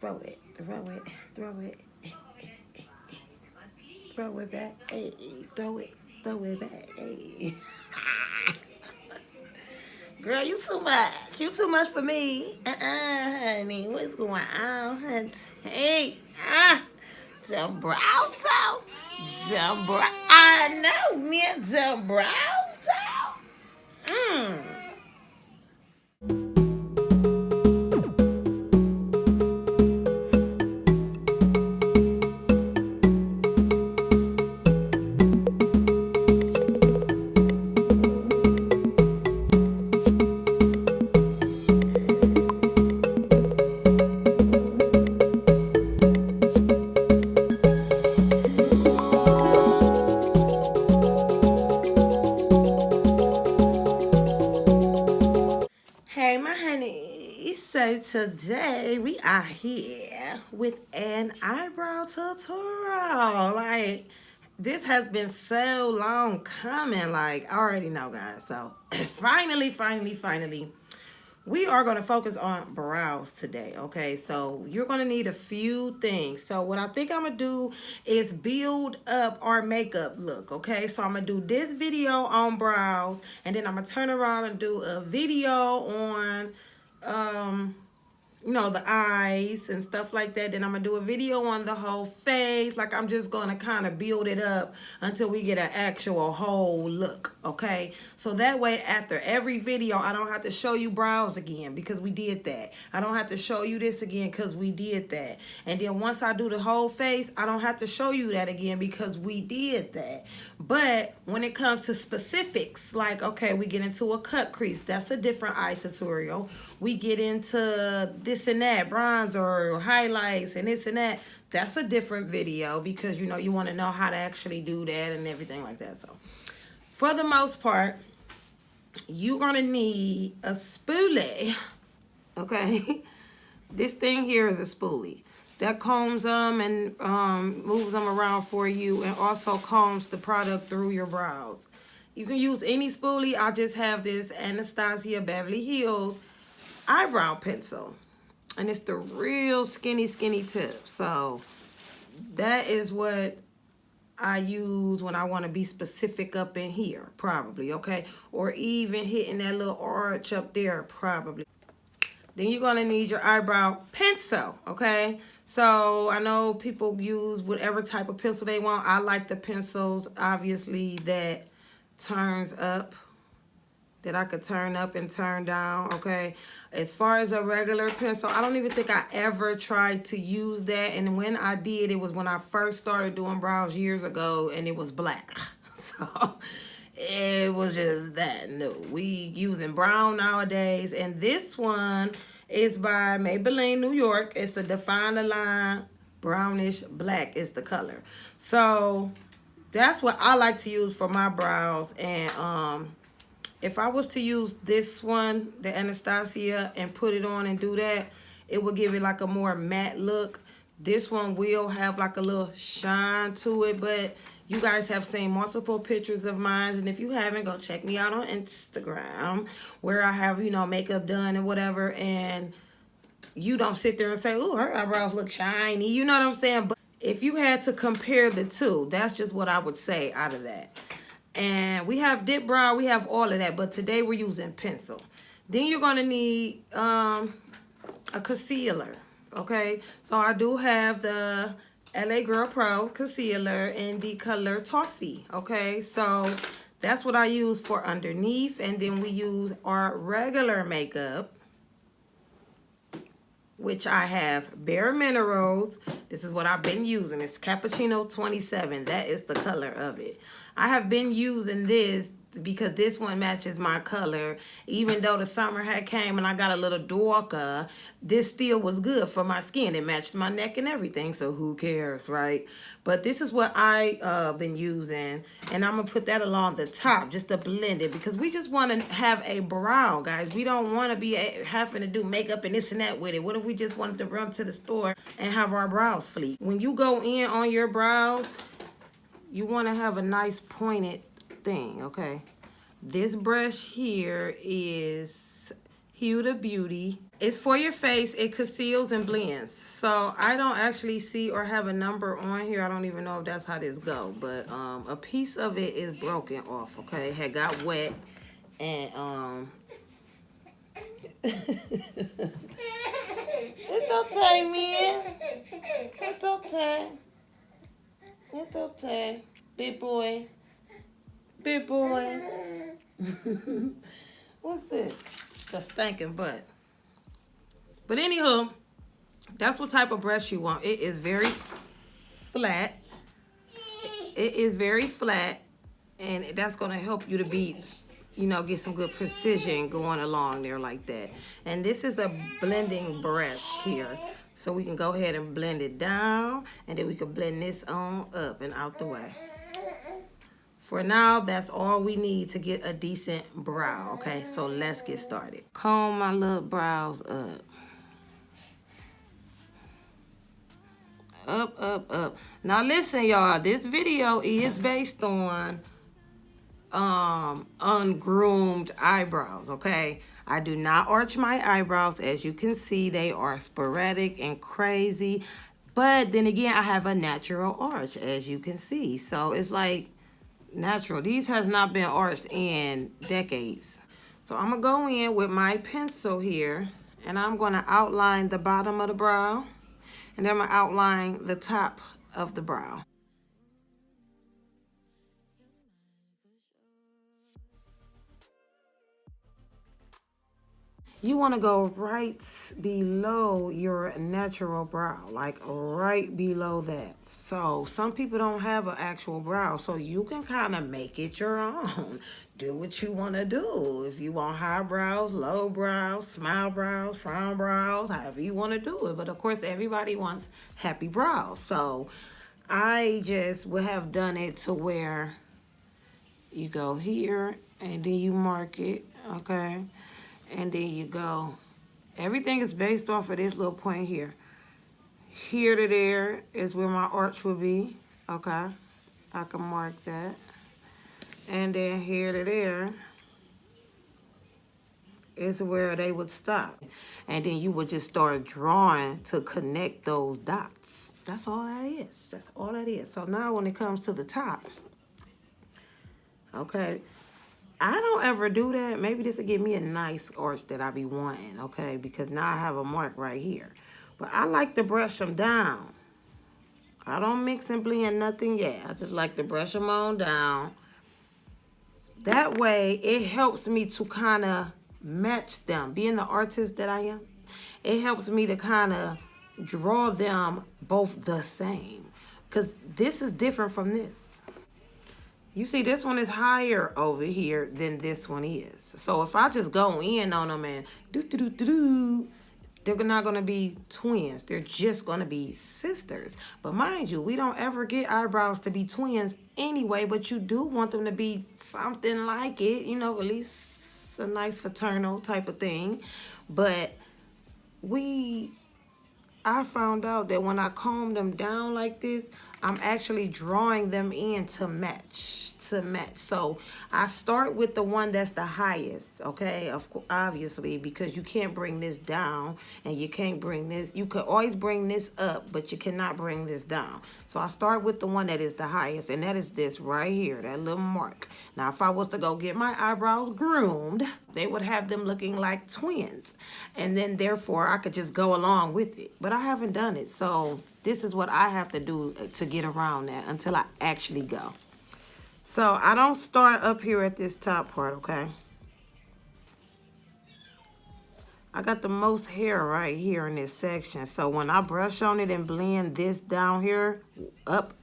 throw it, throw it, throw it, throw it back, hey, throw it back, hey. Girl, you too much. You too much for me. Honey. What's going on, honey? Hey, the brows toe. The brow. I know, man. The brows toe. Hey, my honey. So today we are here with an eyebrow tutorial. Like, this has been so long coming. Like, I already know, guys. So finally, we are going to focus on brows today, okay? So you're going to need a few things. So what I think I'm going to do is build up our makeup look, okay? So I'm going to do this video on brows, and then I'm going to turn around and do a video on you know, the eyes and stuff like that. Then I'm gonna do a video on the whole face. Like, I'm just gonna kind of build it up until we get an actual whole look, okay? So that way, after every video, I don't have to show you brows again because we did that. I don't have to show you this again because we did that. And then once I do the whole face, I don't have to show you that again because we did that. But when it comes to specifics, like, okay, we get into a cut crease, that's a different eye tutorial. We get into this and that, bronzer, highlights, and this and that. That's a different video because, you know, you want to know how to actually do that and everything like that. So, for the most part, you're going to need a spoolie, okay? This thing here is a spoolie that combs them and moves them around for you and also combs the product through your brows. You can use any spoolie. I just have this Anastasia Beverly Hills eyebrow pencil, and it's the real skinny tip. So that is what I use when I want to be specific up in here, probably, okay? Or even hitting that little arch up there, probably. Then you're going to need your eyebrow pencil, okay? So I know people use whatever type of pencil they want. I like the pencils, obviously, that turns up, that I could turn up and turn down, okay? As far as a regular pencil, I don't even think I ever tried to use that. And when I did, it was when I first started doing brows years ago, and it was black. So it was just that. No, we using brown nowadays. And this one is by Maybelline, New York. It's a Define the Line brownish black is the color. So that's what I like to use for my brows. And if I was to use this one, the Anastasia, and put it on and do that, it would give it like a more matte look. This one will have like a little shine to it, but you guys have seen multiple pictures of mine, and if you haven't, go check me out on Instagram, where I have, you know, makeup done and whatever, and you don't sit there and say, "Ooh, her eyebrows look shiny," you know what I'm saying? But if you had to compare the two, that's just what I would say out of that. And we have dip brow, we have all of that, but today we're using pencil. Then you're going to need a concealer, okay? So I do have the LA Girl Pro concealer in the color Toffee, okay? So that's what I use for underneath, and then we use our regular makeup, which I have Bare Minerals. This is what I've been using. It's Cappuccino 27. That is the color of it. I have been using this because this one matches my color. Even though the summer had came and I got a little darker, this still was good for my skin. It matched my neck and everything, so who cares, right? But this is what I been using, and I'm going to put that along the top just to blend it because we just want to have a brow, guys. We don't want to be having to do makeup and this and that with it. What if we just wanted to run to the store and have our brows fleek? When you go in on your brows, you want to have a nice pointed thing, okay? This brush here is Huda Beauty. It's for your face. It conceals and blends. So I don't actually see or have a number on here. I don't even know if that's how this go. But a piece of it is broken off, okay? It had got wet and it's okay, man. It's okay. It's okay. Big boy. Big boy. What's this? The stinking butt. But anywho, that's what type of brush you want. It is very flat. It is very flat. And that's going to help you to be, you know, get some good precision going along there like that. And this is a blending brush here. So we can go ahead and blend it down. And then we can blend this on up and out the way. For now, that's all we need to get a decent brow, okay? So let's get started. Comb my little brows up. Up, up, up. Now listen, y'all. This video is based on ungroomed eyebrows, okay? I do not arch my eyebrows. As you can see, they are sporadic and crazy. But then again, I have a natural arch, as you can see. So it's like natural. These has not been arched in decades. So I'm going to go in with my pencil here. And I'm going to outline the bottom of the brow. And then I'm going to outline the top of the brow. You want to go right below your natural brow, like right below that. So some people don't have an actual brow, so you can kind of make it your own. Do what you want to do. If you want high brows, low brows, smile brows, frown brows, however you want to do it. But of course, everybody wants happy brows. So I just would have done it to where you go here and then you mark it, okay? And then you go. Everything is based off of this little point here. Here to there is where my arch will be. Okay. I can mark that. And then here to there is where they would stop. And then you would just start drawing to connect those dots. That's all that is. That's all that is. So now when it comes to the top, okay, I don't ever do that. Maybe this will give me a nice arch that I be wanting, okay? Because now I have a mark right here. But I like to brush them down. I don't mix and blend nothing yet. I just like to brush them on down. That way, it helps me to kind of match them. Being the artist that I am, it helps me to kind of draw them both the same. Because this is different from this. You see, this one is higher over here than this one is. So if I just go in on them and do-do-do-do-do, they're not going to be twins. They're just going to be sisters. But mind you, we don't ever get eyebrows to be twins anyway, but you do want them to be something like it, you know, at least a nice fraternal type of thing. But I found out that when I comb them down like this, I'm actually drawing them in to match. So I start with the one that's the highest, okay? Obviously, because you can't bring this down and you can't bring this. You could always bring this up, but you cannot bring this down. So I start with the one that is the highest, and that is this right here, that little mark. Now, if I was to go get my eyebrows groomed, they would have them looking like twins. And then, therefore, I could just go along with it. But I haven't done it, so this is what I have to do to get around that until I actually go. So I don't start up here at this top part, okay? I got the most hair right here in this section. So when I brush on it and blend this down here up,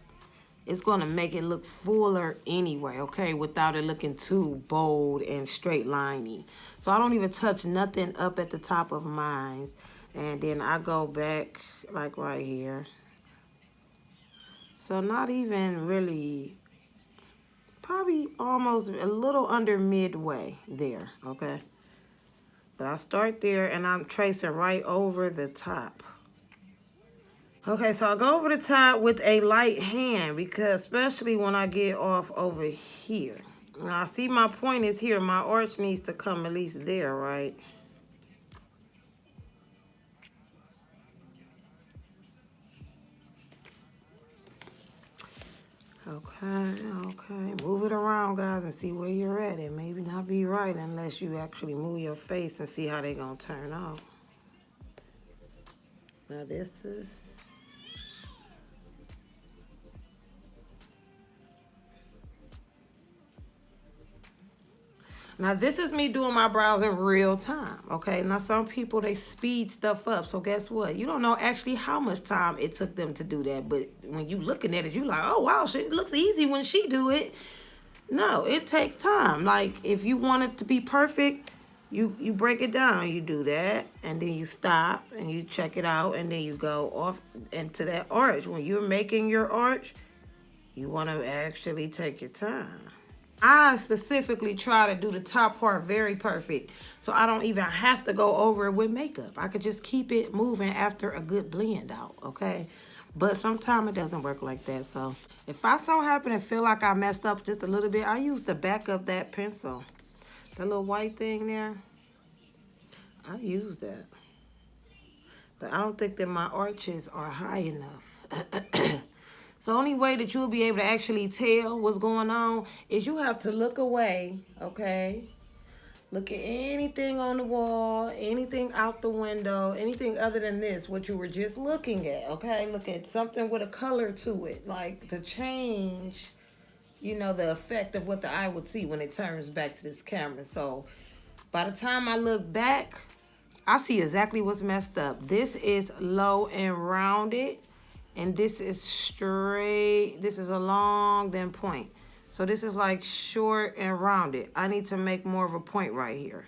it's going to make it look fuller anyway, okay? Without it looking too bold and straight liney. So I don't even touch nothing up at the top of mine. And then I go back like right here. So not even really, probably almost a little under midway there, okay? But I start there and I'm tracing right over the top. Okay, so I go over the top with a light hand because especially when I get off over here. Now I see my point is here. My arch needs to come at least there, right? Okay. Move it around, guys, and see where you're at. It may not be right unless you actually move your face and see how they're going to turn out. Now this is... Now, this is me doing my brows in real time, okay? Now, some people, they speed stuff up. So, guess what? You don't know actually how much time it took them to do that. But when you looking at it, you like, oh, wow, it looks easy when she do it. No, it takes time. Like, if you want it to be perfect, you break it down. You do that, and then you stop, and you check it out, and then you go off into that arch. When you're making your arch, you want to actually take your time. I specifically try to do the top part very perfect, so I don't even have to go over it with makeup. I could just keep it moving after a good blend out, okay? But sometimes it doesn't work like that. So if I so happen to feel like I messed up just a little bit, I use the back of that pencil. That little white thing there, I use that. But I don't think that my arches are high enough. So the only way that you'll be able to actually tell what's going on is you have to look away, okay? Look at anything on the wall, anything out the window, anything other than this, what you were just looking at, okay? Look at something with a color to it, like the change, you know, the effect of what the eye would see when it turns back to this camera. So by the time I look back, I see exactly what's messed up. This is low and rounded. And this is straight. This is a long then point. So this is like short and rounded. I need to make more of a point right here.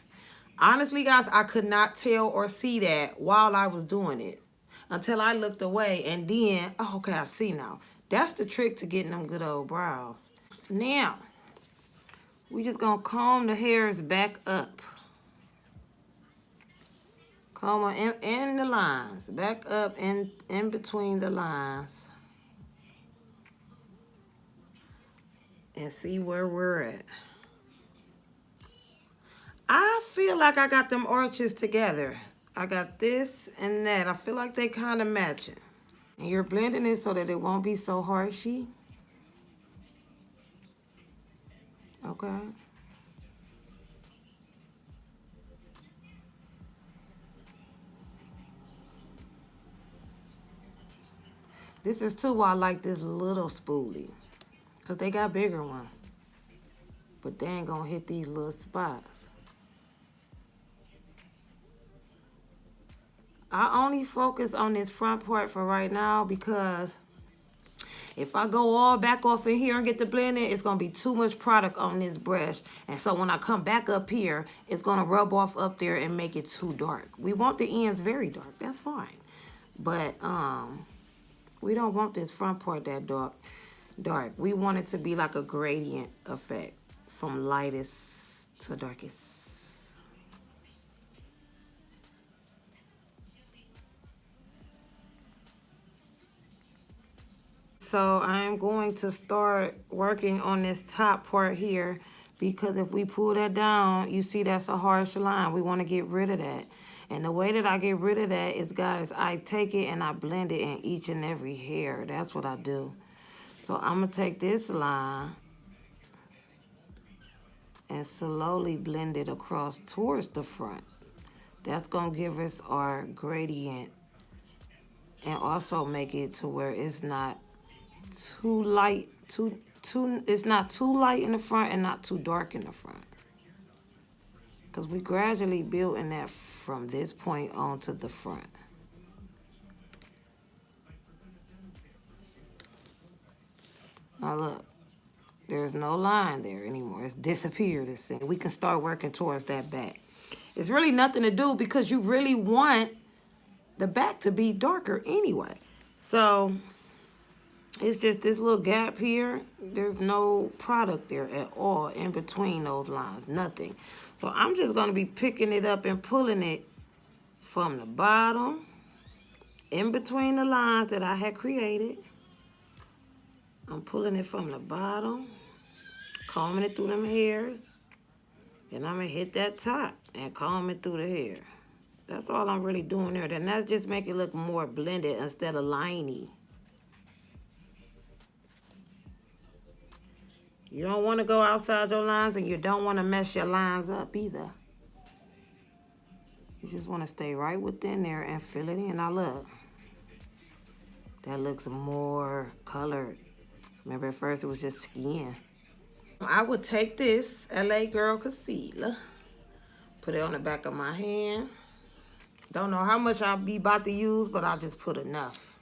Honestly, guys, I could not tell or see that while I was doing it until I looked away. And then, oh, okay, I see now. That's the trick to getting them good old brows. Now, we just going to comb the hairs back up. Comb in the lines, back up in between the lines. And see where we're at. I feel like I got them arches together. I got this and that. I feel like they kind of matching. And you're blending it so that it won't be so harshy. Okay. This is too why I like this little spoolie. Because they got bigger ones. But they ain't going to hit these little spots. I only focus on this front part for right now because if I go all back off in here and get the blending, it's going to be too much product on this brush. And so when I come back up here, it's going to rub off up there and make it too dark. We want the ends very dark. That's fine. But we don't want this front part that dark. We want it to be like a gradient effect from lightest to darkest. So I am going to start working on this top part here because if we pull that down, you see that's a harsh line. We want to get rid of that. And the way that I get rid of that is, guys, I take it and I blend it in each and every hair. That's what I do. So I'm going to take this line and slowly blend it across towards the front. That's going to give us our gradient and also make it to where it's not too light, it's not too light in the front and not too dark in the front. Because we gradually building that from this point on to the front. Now look, there's no line there anymore. It's disappeared. We can start working towards that back. It's really nothing to do because you really want the back to be darker anyway. So it's just this little gap here. There's no product there at all in between those lines, nothing. So I'm just going to be picking it up and pulling it from the bottom, in between the lines that I had created. I'm pulling it from the bottom, combing it through them hairs, and I'm going to hit that top and comb it through the hair. That's all I'm really doing there. Then that just make it look more blended instead of liney. You don't want to go outside your lines, and you don't want to mess your lines up either. You just want to stay right within there and fill it in. Now look, that looks more colored. Remember at first it was just skin. I would take this LA Girl Concealer, put it on the back of my hand. Don't know how much I'll be about to use, but I'll just put enough.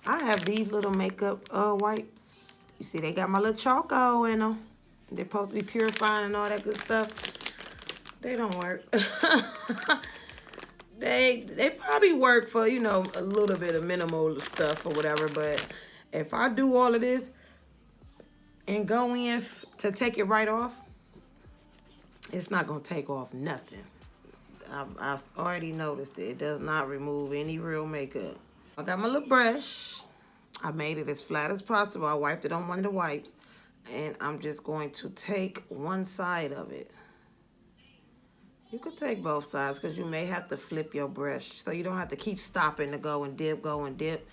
I have these little makeup wipes. You see, they got my little choco in them. They're supposed to be purifying and all that good stuff. They don't work. They probably work for, you know, a little bit of minimal stuff or whatever, but if I do all of this and go in to take it right off, it's not going to take off nothing. I've already noticed it. It does not remove any real makeup. I got my little brush. I made it as flat as possible. I wiped it on one of the wipes, and I'm just going to take one side of it. You could take both sides because you may have to flip your brush, so you don't have to keep stopping to go and dip, go and dip.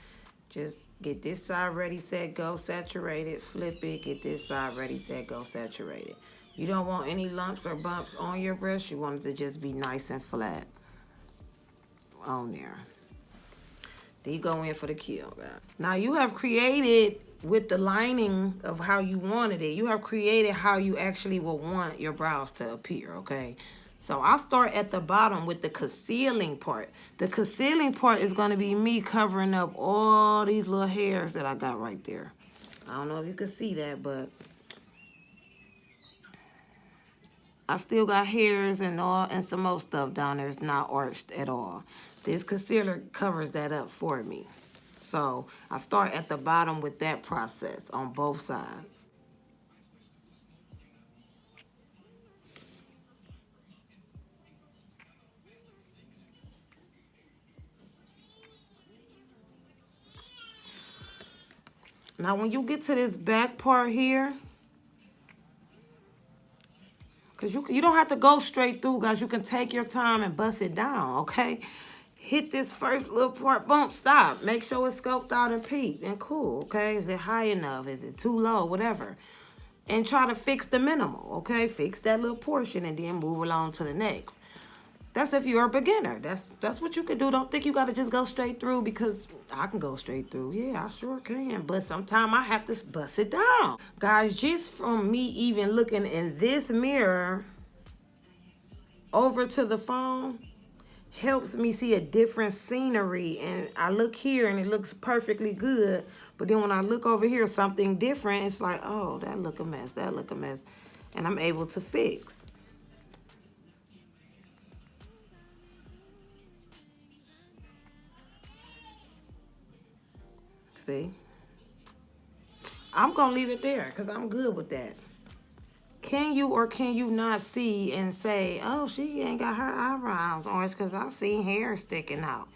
Just get this side ready, set, go, saturated, flip it, get this side ready, set, go, saturated. You don't want any lumps or bumps on your brush. You want it to just be nice and flat on there. Then you go in for the kill, guys. Now you have created with the lining of how you wanted it. You have created how you actually will want your brows to appear, okay? So I'll start at the bottom with the concealing part. The concealing part is going to be me covering up all these little hairs that I got right there. I don't know if you can see that, but I still got hairs and some more stuff down there. It's not arched at all. This concealer covers that up for me. So I start at the bottom with that process on both sides. Now when you get to this back part here, because you don't have to go straight through, guys. You can take your time and bust it down, okay? Hit this first little part, boom, stop. Make sure it's scoped out and peaked and cool, okay? Is it high enough? Is it too low? Whatever. And try to fix the minimal, okay? Fix that little portion and then move along to the next. That's if you're a beginner. That's what you can do. Don't think you got to just go straight through, because I can go straight through. Yeah, I sure can. But sometimes I have to bust it down. Guys, just from me even looking in this mirror over to the phone helps me see a different scenery. And I look here and it looks perfectly good. But then when I look over here, something different, it's like, oh, that look a mess. That look a mess. And I'm able to fix. See? I'm going to leave it there because I'm good with that. Can you or can you not see and say, oh, she ain't got her eyebrows orange because I seen hair sticking out?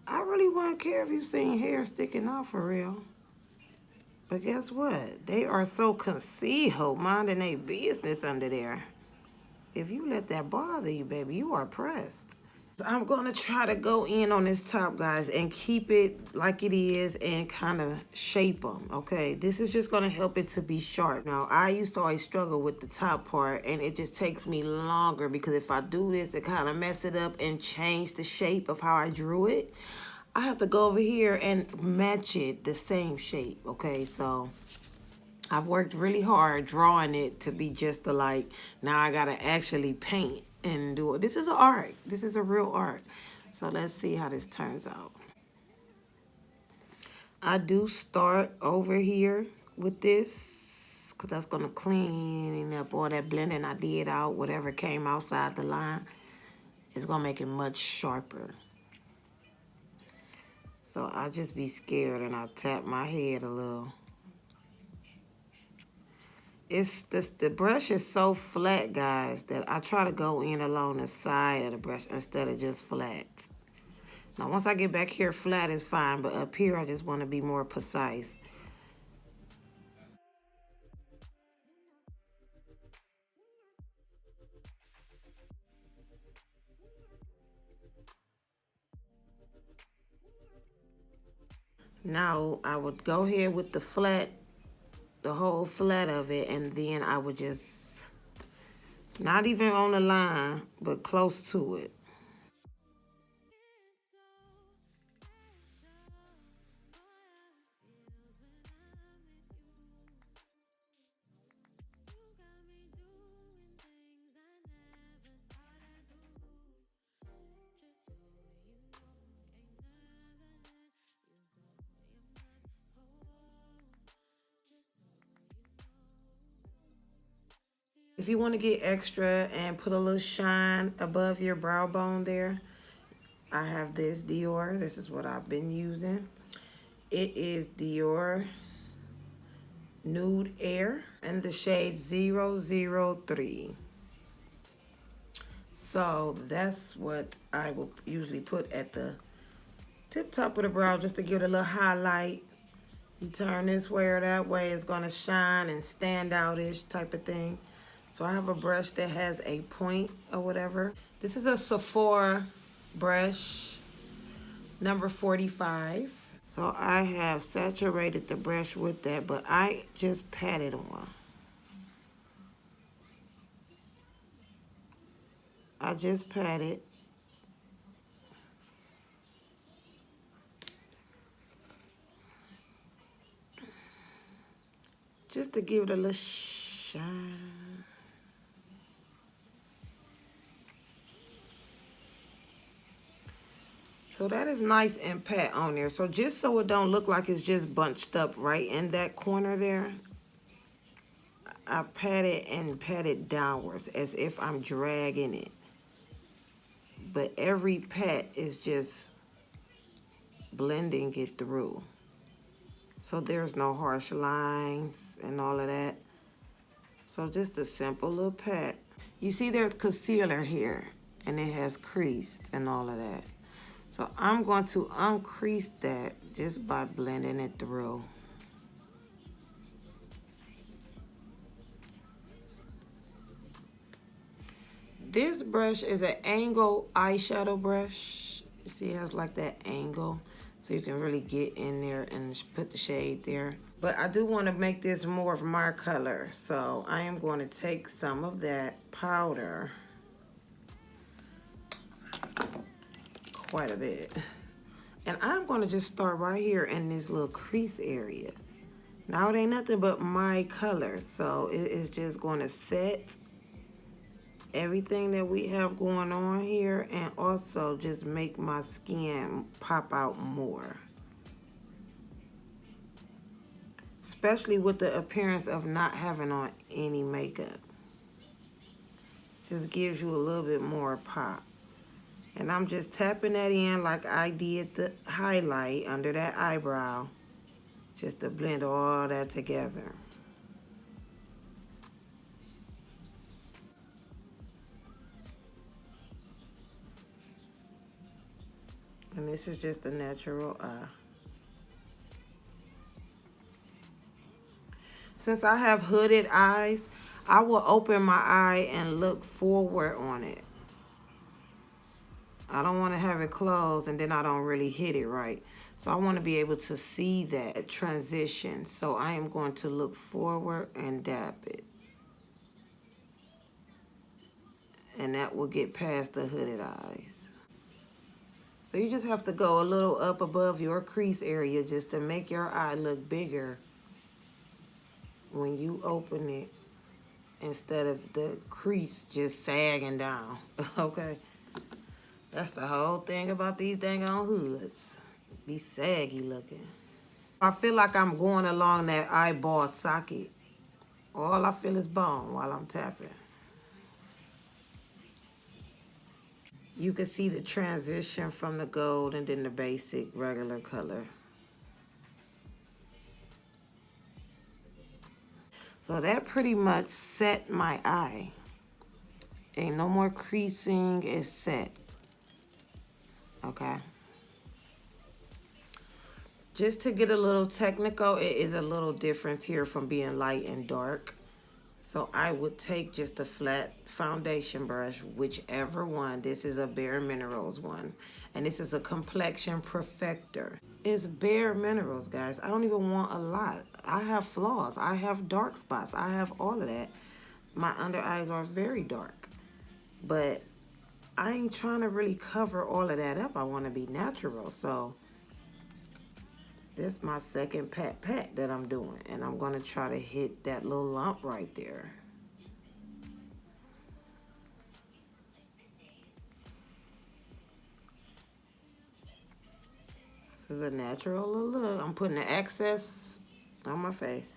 I really wouldn't care if you seen hair sticking out for real. But guess what? They are so concealed, minding their business under there. If you let that bother you, baby, you are pressed. I'm going to try to go in on this top, guys, and keep it like it is and kind of shape them, okay? This is just going to help it to be sharp. Now, I used to always struggle with the top part, and it just takes me longer because if I do this, it kind of mess it up and change the shape of how I drew it. I have to go over here and match it the same shape, okay? So I've worked really hard drawing it to be just alike. Now I got to actually paint and do it. This is an art. This is a real art. So let's see how this turns out. I do start over here with this because that's going to clean up all that blending I did out. Whatever came outside the line, it's going to make it much sharper. So I just be scared and I tap my head a little. It's this, the brush is so flat, guys, that I try to go in along the side of the brush instead of just flat. Now, once I get back here, flat is fine, but up here, I just want to be more precise. Now, I would go ahead with the flat the whole flat of it, and then I would just, not even on the line, but close to it. If you want to get extra and put a little shine above your brow bone there, I have this Dior. This is what I've been using. It is Dior Nude Air in the shade 003. So that's what I will usually put at the tip top of the brow just to give it a little highlight. You turn this way or that way, it's going to shine and stand out-ish type of thing. So I have a brush that has a point or whatever. This is a Sephora brush, number 45. So I have saturated the brush with that, but I just pat it on. I just pat it. Just to give it a little shine. So that is nice and pat on there. So just so it don't look like it's just bunched up right in that corner there, I pat it and pat it downwards as if I'm dragging it. But every pat is just blending it through. So there's no harsh lines and all of that. So just a simple little pat. You see there's concealer here and it has creased and all of that. So I'm going to uncrease that just by blending it through. This brush is an angle eyeshadow brush. You see it has like that angle. So you can really get in there and put the shade there. But I do want to make this more of my color. So I am going to take some of that powder. Quite a bit. And I'm going to just start right here in this little crease area. Now it ain't nothing but my color. So it is just going to set everything that we have going on here and also just make my skin pop out more. Especially with the appearance of not having on any makeup. Just gives you a little bit more pop. And I'm just tapping that in like I did the highlight under that eyebrow. Just to blend all that together. And this is just a natural eye. Since I have hooded eyes, I will open my eye and look forward on it. I don't want to have it closed and then I don't really hit it right. So I want to be able to see that transition. So I am going to look forward and dab it. And that will get past the hooded eyes. So you just have to go a little up above your crease area just to make your eye look bigger when you open it instead of the crease just sagging down, okay? That's the whole thing about these dang on hoods. Be saggy looking. I feel like I'm going along that eyeball socket. All I feel is bone while I'm tapping. You can see the transition from the gold and then the basic regular color. So that pretty much set my eye. Ain't no more creasing, it's set. Okay. Just to get a little technical, it is a little difference here from being light and dark. So I would take just a flat foundation brush, whichever one. This is a Bare Minerals one. And this is a complexion perfector. It's Bare Minerals, guys. I don't even want a lot. I have flaws. I have dark spots. I have all of that. My under eyes are very dark. But I ain't trying to really cover all of that up. I want to be natural. So this is my second pat that I'm doing. And I'm going to try to hit that little lump right there. This is a natural little look. I'm putting the excess on my face.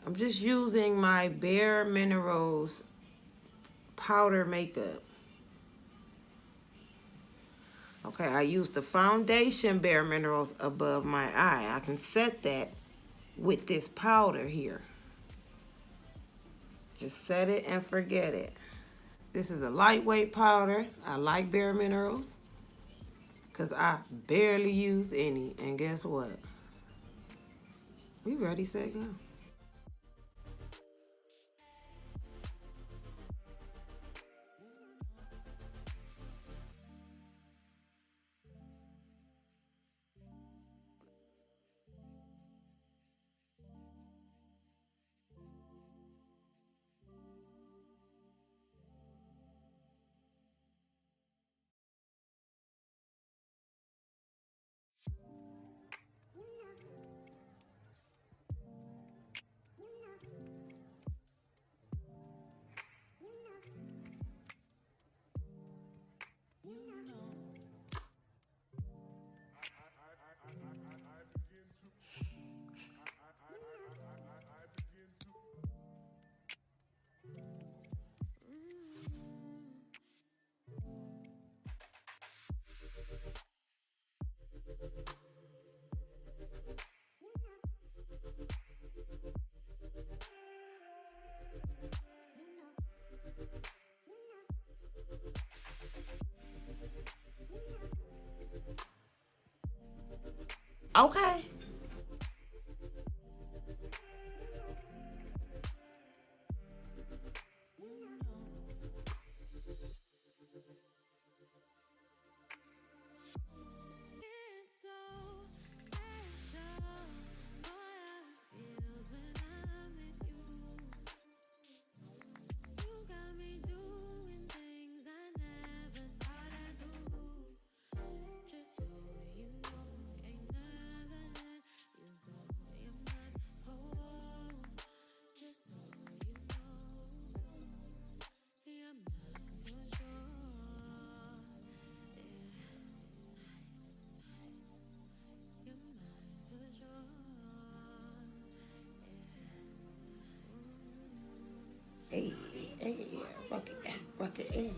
I'm just using my Bare Minerals powder makeup. Okay, I use the foundation Bare Minerals above my eye. I can set that with this powder here. Just set it and forget it. This is a lightweight powder. I like Bare Minerals because I barely use any. And guess what? We ready, set, go. Okay. Hey, hey, rock it, hey, rock it, hey.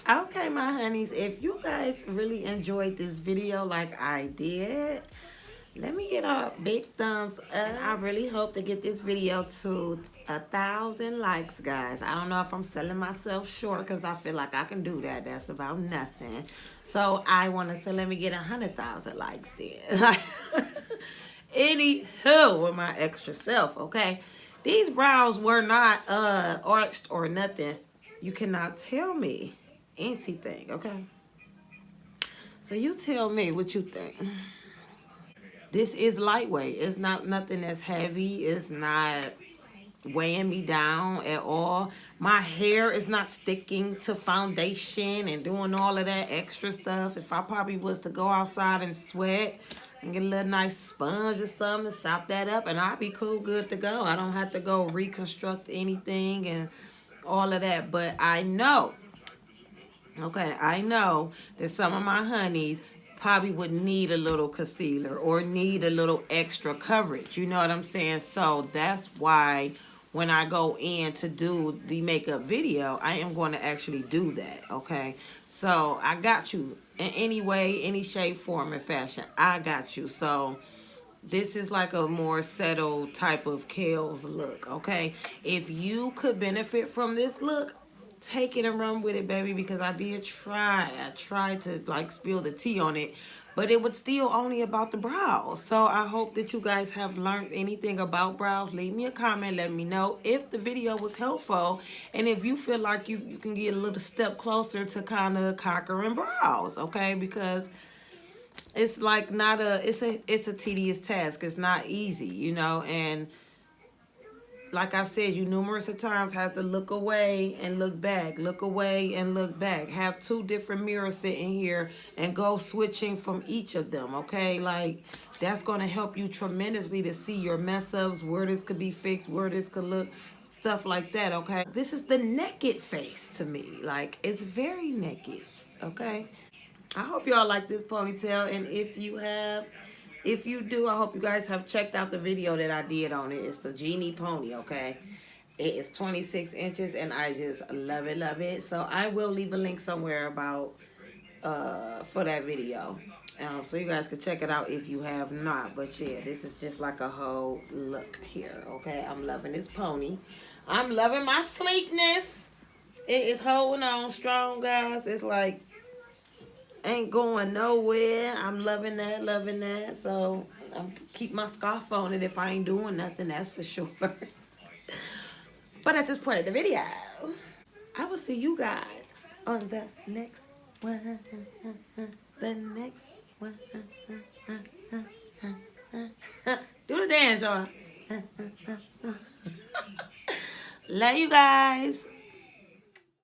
Okay, my honeys, if you guys really enjoyed this video like I did, let me get a big thumbs up. I really hope to get this video to 1,000 likes, guys. I don't know if I'm selling myself short because I feel like I can do that. That's about nothing. So I want to say, let me get 100,000 likes then. Anywho, with my extra self, okay? These brows were not arched or nothing. You cannot tell me anything, okay? So you tell me what you think. This is lightweight. It's not nothing that's heavy. It's not weighing me down at all. My hair is not sticking to foundation and doing all of that extra stuff. If I probably was to go outside and sweat and get a little nice sponge or something to sop that up, and I'd be cool, good to go. I don't have to go reconstruct anything and all of that. But I know, okay, I know that some of my honeys probably would need a little concealer or need a little extra coverage. You know what I'm saying? So that's why when I go in to do the makeup video, I am going to actually do that, okay? So I got you in any way, any shape, form, and fashion. I got you. So this is like a more settled type of Kells look, okay? If you could benefit from this look, take it and run with it, baby, because I did try. I tried to, like, spill the tea on it, but it was still only about the brows. So I hope that you guys have learned anything about brows. Leave me a comment. Let me know if the video was helpful. And if you feel like you can get a little step closer to kind of conquering brows, okay? Because it's like not a, it's a tedious task. It's not easy, you know, and like I said, you numerous of times have to look away and look back, look away and look back. Have two different mirrors sitting here and go switching from each of them, okay? Like, that's going to help you tremendously to see your mess ups, where this could be fixed, where this could look, stuff like that, okay? This is the naked face to me. Like, it's very naked, okay? I hope y'all like this ponytail, and if you do, I hope you guys have checked out the video that I did on it. It's the genie pony, okay? It is 26 inches, and I just love it, love it. So I will leave a link somewhere about for that video, so you guys can check it out if you have not. But yeah, this is just like a whole look here, okay? I'm loving this pony. I'm loving my sleekness. It is holding on strong, guys. It's like ain't going nowhere. I'm loving that, loving that. So I'm keep my scarf on it if I ain't doing nothing, that's for sure. But at this point of the video, I will see you guys on the next one. The next one. Do the dance, y'all. Love you guys.